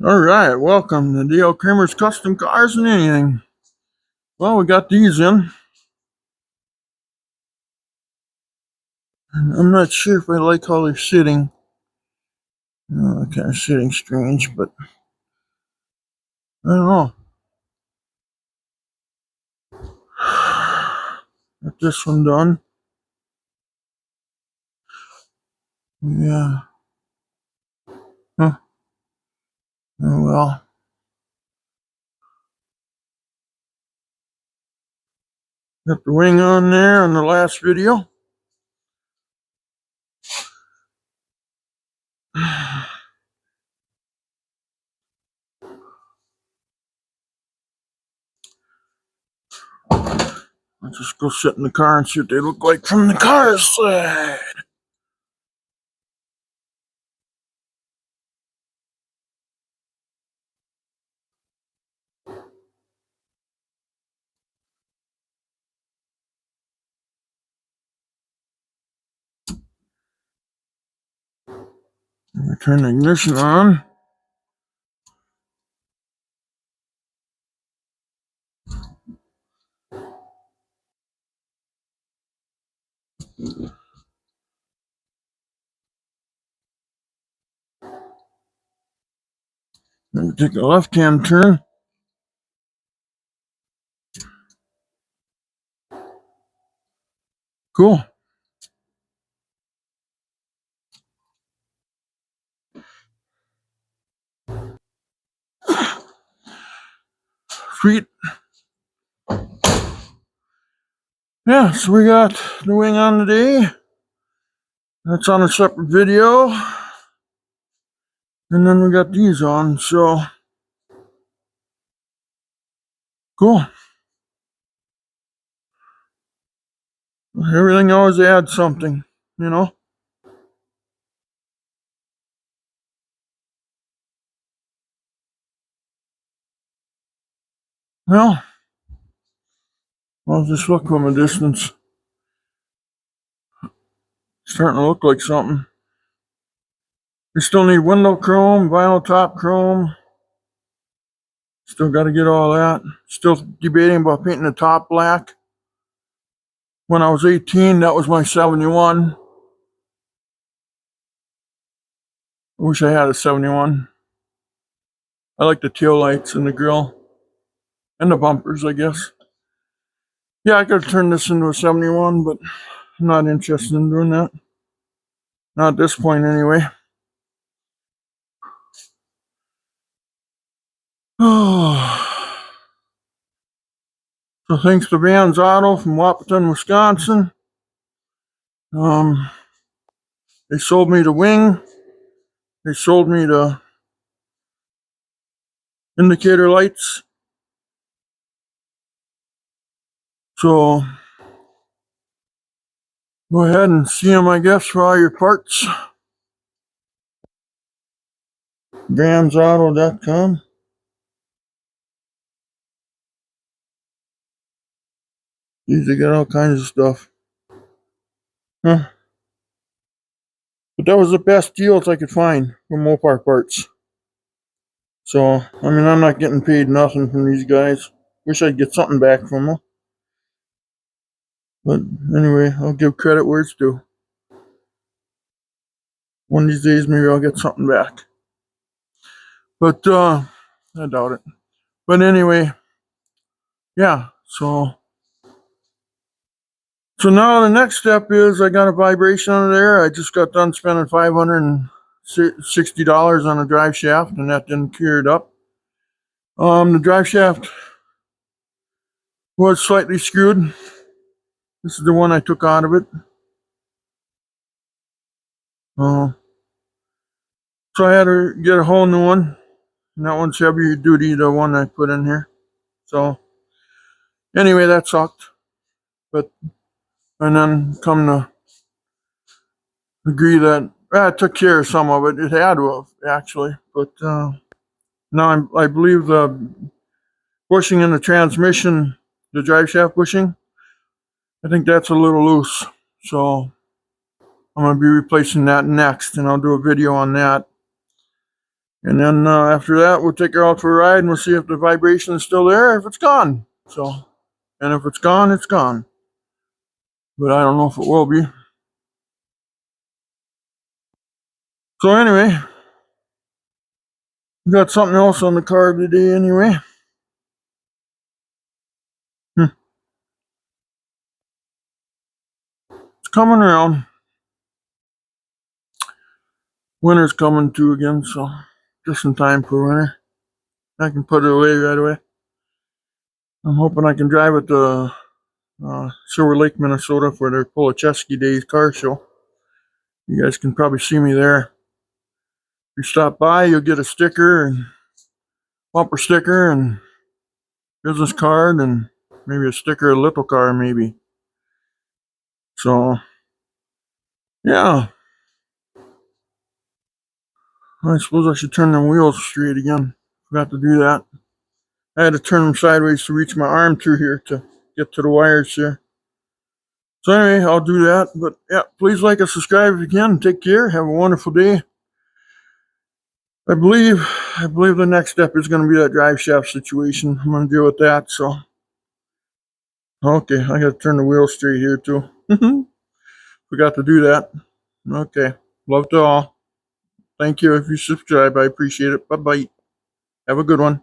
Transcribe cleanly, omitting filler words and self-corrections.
Alright, welcome to D.L. Kramer's Custom Cars and Anything. Well, we got these in. I'm not sure if I like how they're sitting. They're kind of sitting strange, but I don't know. Got this one done. Yeah. Huh. Oh well. Got the wing on there on the last video. Let's just go sit in the car and see what they look like from the car side. Turn the ignition on. Then take a left-hand turn. Cool. Sweet. Yeah, so we got the wing on today. That's on a separate video. And then we got these on, so cool. Everything always adds something, you know? Well, I'll just look from a distance. Starting to look like something. We still need window chrome, vinyl top chrome. Still got to get all that. Still debating about painting the top black. When I was 18, that was my 71. I wish I had a 71. I like the tail lights and the grill. And the bumpers, I guess. Yeah, I could turn this into a 71, but I'm not interested in doing that. Not at this point, anyway. Oh. So thanks to Vans Auto from Wahpeton, Wisconsin. They sold me the wing. They sold me the indicator lights. So go ahead and see them, I guess, for all your parts. VansAuto.com. Usually got all kinds of stuff. Huh. But that was the best deals I could find for Mopar parts. So, I mean, I'm not getting paid nothing from these guys. Wish I'd get something back from them. But anyway, I'll give credit where it's due. One of these days, maybe I'll get something back. But, I doubt it. But anyway, yeah, so now the next step is I got a vibration under there. I just got done spending $560 on a drive shaft, and that didn't clear it up. The drive shaft was slightly screwed. This is the one I took out of it. So I had to get a whole new one. And that one's heavier duty, the one I put in here. So anyway, that sucked. And then come to agree that I took care of some of it. It had to have, actually. But now I believe the bushing in the transmission, the drive shaft bushing, I think that's a little loose. So I'm going to be replacing that next, and I'll do a video on that. And then after that, we'll take her out for a ride and we'll see if the vibration is still there, if it's gone. So, and if it's gone, it's gone. But I don't know if it will be. So anyway, we got something else on the card today anyway. It's coming around. Winter's coming too again, so just in time for winter. I can put it away right away. I'm hoping I can drive it to Silver Lake, Minnesota for their Polacheski Days car show. You guys can probably see me there. If you stop by, you'll get a sticker and bumper sticker and business card and maybe a sticker of a little car maybe. So yeah, I suppose I should turn the wheels straight again. Forgot to do that. I had to turn them sideways to reach my arm through here to get to the wires here. So anyway, I'll do that. But yeah, please like and subscribe if you can. Take care. Have a wonderful day. I believe the next step is going to be that drive shaft situation. I'm going to deal with that. So okay, I got to turn the wheel straight here too. Forgot to do that. Okay, love to all. Thank you if you subscribe. I appreciate it. Bye bye. Have a good one.